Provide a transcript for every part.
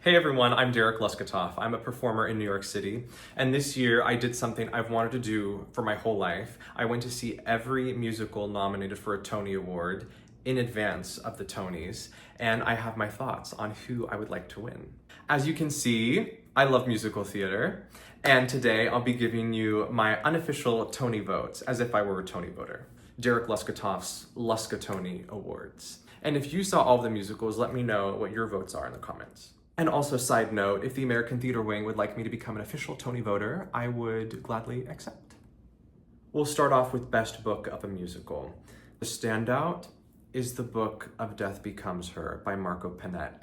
Hey everyone, I'm Derek LuscuTONY. I'm a performer in New York City, and this year I did something I've wanted to do for my whole life. I went to see every musical nominated for a Tony Award in advance of the Tonys, and I have my thoughts on who I would like to win. As you can see, I love musical theater, and today I'll be giving you my unofficial Tony votes, as if I were a Tony voter. Derek LuscuTONY's LuscuTONY Awards. And if you saw all of the musicals, let me know what your votes are in the comments. And also, side note, if the American Theater Wing would like me to become an official Tony voter, I would gladly accept. We'll start off with Best Book of a Musical. The standout is the book of Death Becomes Her by Marco Panett.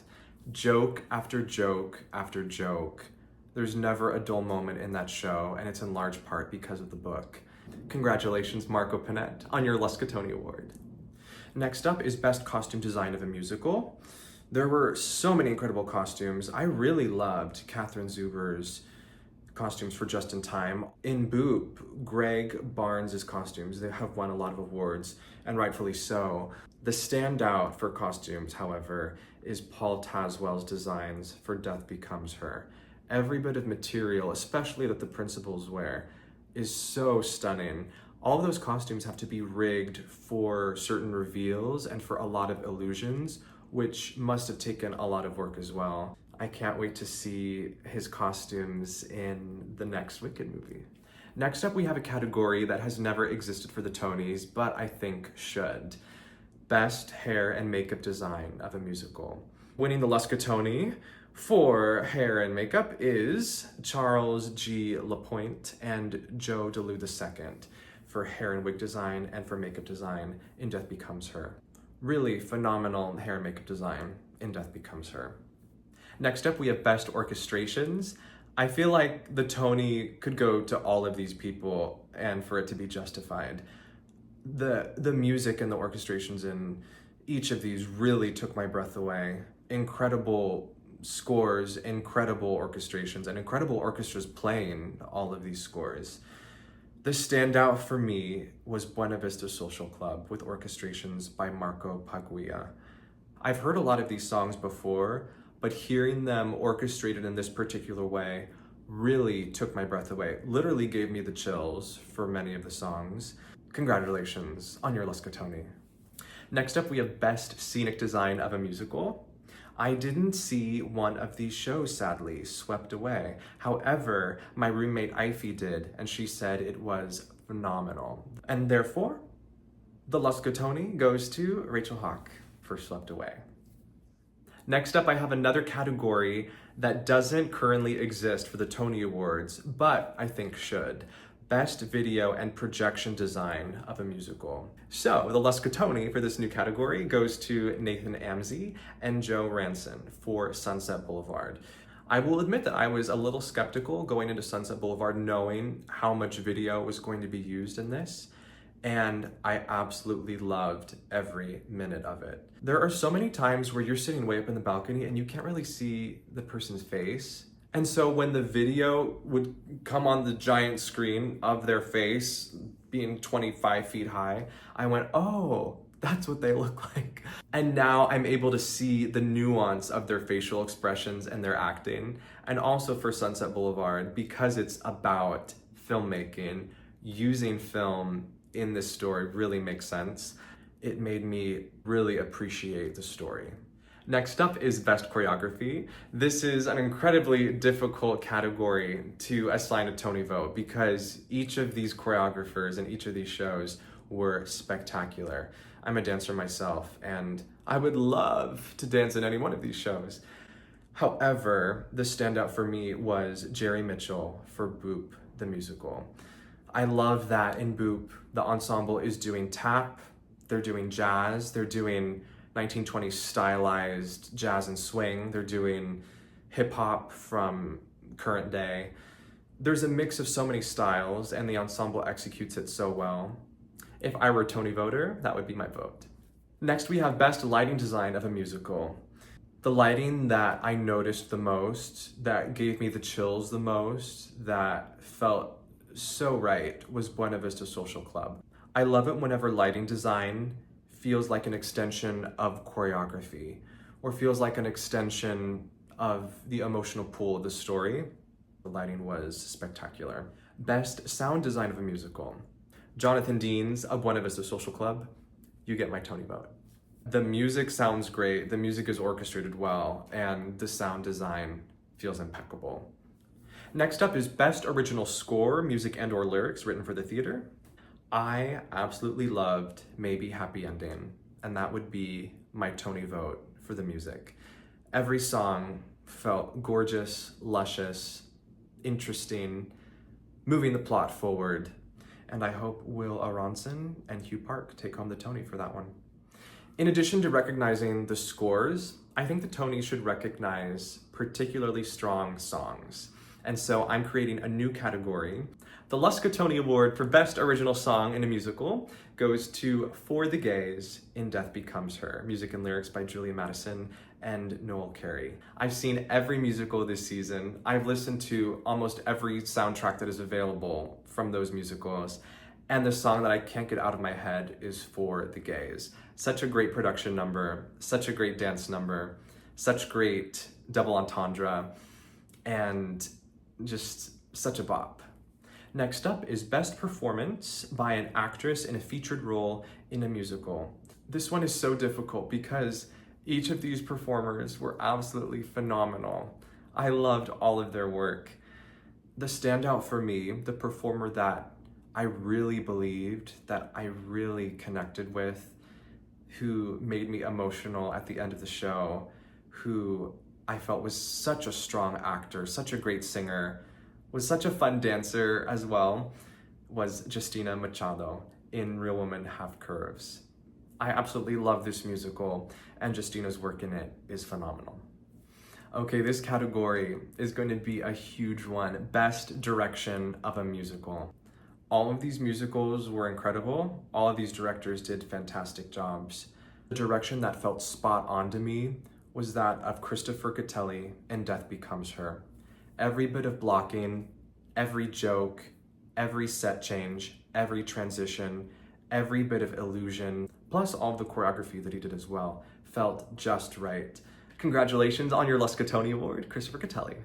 Joke after joke after joke. There's never a dull moment in that show, and it's in large part because of the book. Congratulations, Marco Panett, on your LuscuTONY Award. Next up is Best Costume Design of a Musical. There were so many incredible costumes. I really loved Catherine Zuber's costumes for Just in Time. In Boop, Greg Barnes' costumes, they have won a lot of awards, and rightfully so. The standout for costumes, however, is Paul Tazwell's designs for Death Becomes Her. Every bit of material, especially that the principals wear, is so stunning. All of those costumes have to be rigged for certain reveals and for a lot of illusions, which must have taken a lot of work as well. I can't wait to see his costumes in the next Wicked movie. Next up, we have a category that has never existed for the Tonys, but I think should. Best Hair and Makeup Design of a Musical. Winning the LuscuTONY for hair and makeup is Charles G. Lapointe and Joe DeLue II for hair and wig design and for makeup design in Death Becomes Her. Really phenomenal hair and makeup design in Death Becomes Her. Next up, we have Best Orchestrations. I feel like the Tony could go to all of these people and for it to be justified. The music and the orchestrations in each of these really took my breath away. Incredible scores, incredible orchestrations, and incredible orchestras playing all of these scores. The standout for me was Buena Vista Social Club with orchestrations by Marco Paglia. I've heard a lot of these songs before, but hearing them orchestrated in this particular way really took my breath away. Literally gave me the chills for many of the songs. Congratulations on your LuscuTONY. Next up, we have Best Scenic Design of a Musical. I didn't see one of these shows, sadly, Swept Away. However, my roommate Ify did, and she said it was phenomenal. And therefore, the LuscuTONY goes to Rachel Hawk for Swept Away. Next up, I have another category that doesn't currently exist for the Tony Awards, but I think should. Best Video and Projection Design of a Musical. So, the LuscuTONY for this new category goes to Nathan Amsey and Joe Ranson for Sunset Boulevard. I will admit that I was a little skeptical going into Sunset Boulevard knowing how much video was going to be used in this, and I absolutely loved every minute of it. There are so many times where you're sitting way up in the balcony and you can't really see the person's face. And so when the video would come on the giant screen of their face being 25 feet high, I went, oh, that's what they look like. And now I'm able to see the nuance of their facial expressions and their acting. And also for Sunset Boulevard, because it's about filmmaking, using film in this story really makes sense. It made me really appreciate the story. Next up is Best Choreography. This is an incredibly difficult category to assign a Tony vote because each of these choreographers and each of these shows were spectacular. I'm a dancer myself, and I would love to dance in any one of these shows. However, the standout for me was Jerry Mitchell for Boop, the musical. I love that in Boop, the ensemble is doing tap, they're doing jazz, they're doing 1920s stylized jazz and swing. They're doing hip hop from current day. There's a mix of so many styles and the ensemble executes it so well. If I were a Tony voter, that would be my vote. Next, we have Best Lighting Design of a Musical. The lighting that I noticed the most, that gave me the chills the most, that felt so right was Buena Vista Social Club. I love it whenever lighting design feels like an extension of choreography or feels like an extension of the emotional pull of the story. The lighting was spectacular. Best sound design of a musical. Jonathan Dean's A Buena Vista Social Club. You get my Tony vote. The music sounds great, the music is orchestrated well, and the sound design feels impeccable. Next up is Best Original Score, Music and/or Lyrics written for the theater. I absolutely loved Maybe Happy Ending, and that would be my Tony vote for the music. Every song felt gorgeous, luscious, interesting, moving the plot forward, and I hope Will Aronson and Hugh Park take home the Tony for that one. In addition to recognizing the scores, I think the Tony should recognize particularly strong songs. And so I'm creating a new category. The LuscuTONY Award for Best Original Song in a Musical goes to For the Gays in Death Becomes Her, music and lyrics by Julia Madison and Noel Carey. I've seen every musical this season. I've listened to almost every soundtrack that is available from those musicals. And the song that I can't get out of my head is For the Gays. Such a great production number, such a great dance number, such great double entendre, and just such a bop. Next up is Best Performance by an Actress in a Featured Role in a Musical. This one is so difficult because each of these performers were absolutely phenomenal. I loved all of their work. The standout for me, the performer that I really believed, that I really connected with, who made me emotional at the end of the show, who I felt was such a strong actor, such a great singer, was such a fun dancer as well, was Justina Machado in Real Women Have Curves. I absolutely love this musical, and Justina's work in it is phenomenal. Okay, this category is going to be a huge one. Best Direction of a Musical. All of these musicals were incredible. All of these directors did fantastic jobs. The direction that felt spot on to me was that of Christopher Catelli in Death Becomes Her. Every bit of blocking, every joke, every set change, every transition, every bit of illusion, plus all of the choreography that he did as well, felt just right. Congratulations on your LuscuTONY Award, Christopher Catelli.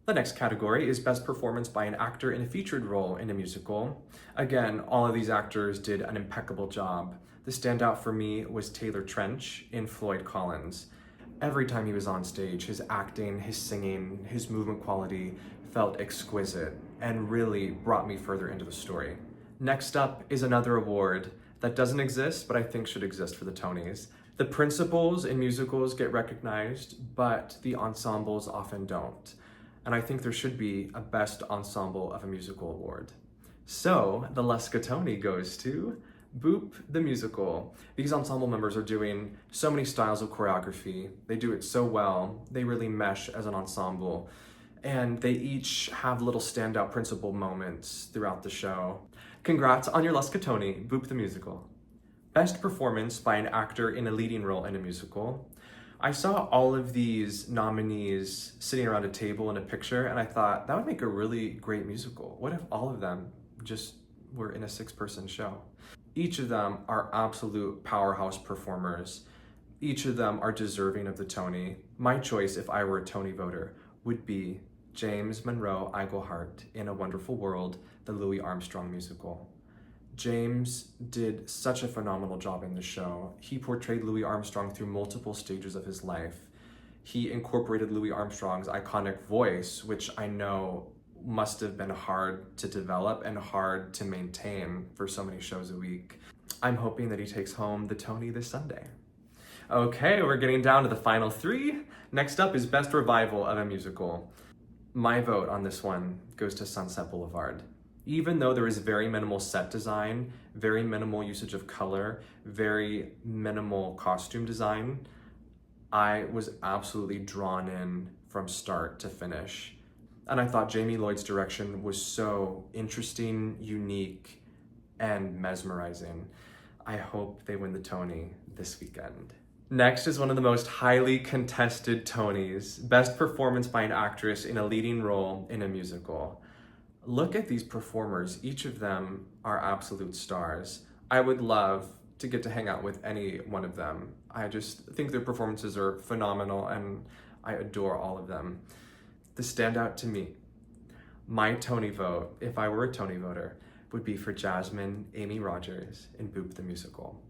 The next category is Best Performance by an Actor in a Featured Role in a Musical. Again, all of these actors did an impeccable job. The standout for me was Taylor Trench in Floyd Collins. Every time he was on stage, his acting, his singing, his movement quality felt exquisite and really brought me further into the story. Next up is another award that doesn't exist, but I think should exist for the Tonys. The principals in musicals get recognized, but the ensembles often don't. And I think there should be a Best Ensemble of a Musical award. So the LuscuTONY goes to Boop the Musical. These ensemble members are doing so many styles of choreography. They do it so well. They really mesh as an ensemble. And they each have little standout principal moments throughout the show. Congrats on your LuscuTONY, Boop the Musical. Best Performance by an Actor in a Leading Role in a Musical. I saw all of these nominees sitting around a table in a picture, and I thought that would make a really great musical. What if all of them just were in a 6-person show? Each of them are absolute powerhouse performers. Each of them are deserving of the Tony. My choice, if I were a Tony voter, would be James Monroe Iglehart in A Wonderful World, the Louis Armstrong musical. James did such a phenomenal job in the show. He portrayed Louis Armstrong through multiple stages of his life. He incorporated Louis Armstrong's iconic voice, which I know must have been hard to develop and hard to maintain for so many shows a week. I'm hoping that he takes home the Tony this Sunday. Okay, we're getting down to the final 3. Next up is Best Revival of a Musical. My vote on this one goes to Sunset Boulevard. Even though there is very minimal set design, very minimal usage of color, very minimal costume design, I was absolutely drawn in from start to finish. And I thought Jamie Lloyd's direction was so interesting, unique, and mesmerizing. I hope they win the Tony this weekend. Next is one of the most highly contested Tonys, Best Performance by an Actress in a Leading Role in a Musical. Look at these performers. Each of them are absolute stars. I would love to get to hang out with any one of them. I just think their performances are phenomenal, and I adore all of them. The standout to me, my Tony vote, if I were a Tony voter, would be for Jasmine Amy Rogers in Boop the Musical.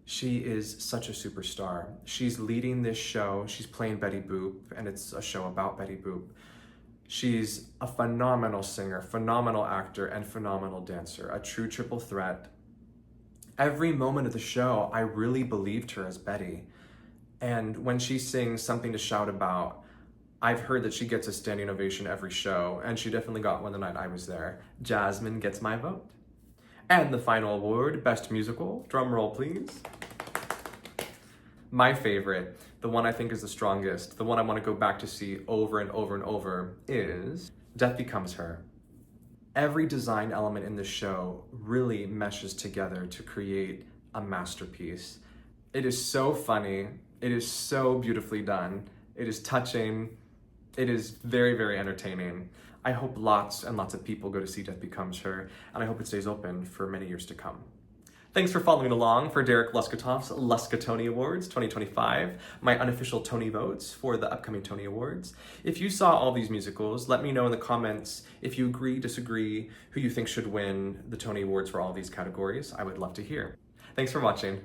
She is such a superstar. She's leading this show. She's playing Betty Boop, and it's a show about Betty Boop. She's a phenomenal singer, phenomenal actor, and phenomenal dancer, a true triple threat. Every moment of the show, I really believed her as Betty. And when she sings Something to Shout About, I've heard that she gets a standing ovation every show, and she definitely got one the night I was there. Jasmine gets my vote. And the final award, Best Musical, drum roll please. My favorite, the one I think is the strongest, the one I want to go back to see over and over and over, is Death Becomes Her. Every design element in this show really meshes together to create a masterpiece. It is so funny, it is so beautifully done, it is touching, it is very, very entertaining. I hope lots and lots of people go to see Death Becomes Her, and I hope it stays open for many years to come. Thanks for following along for Derek LuscuTONY's LuscuTONY Awards 2025, my unofficial Tony votes for the upcoming Tony Awards. If you saw all these musicals, let me know in the comments if you agree, disagree, who you think should win the Tony Awards for all these categories. I would love to hear. Thanks for watching.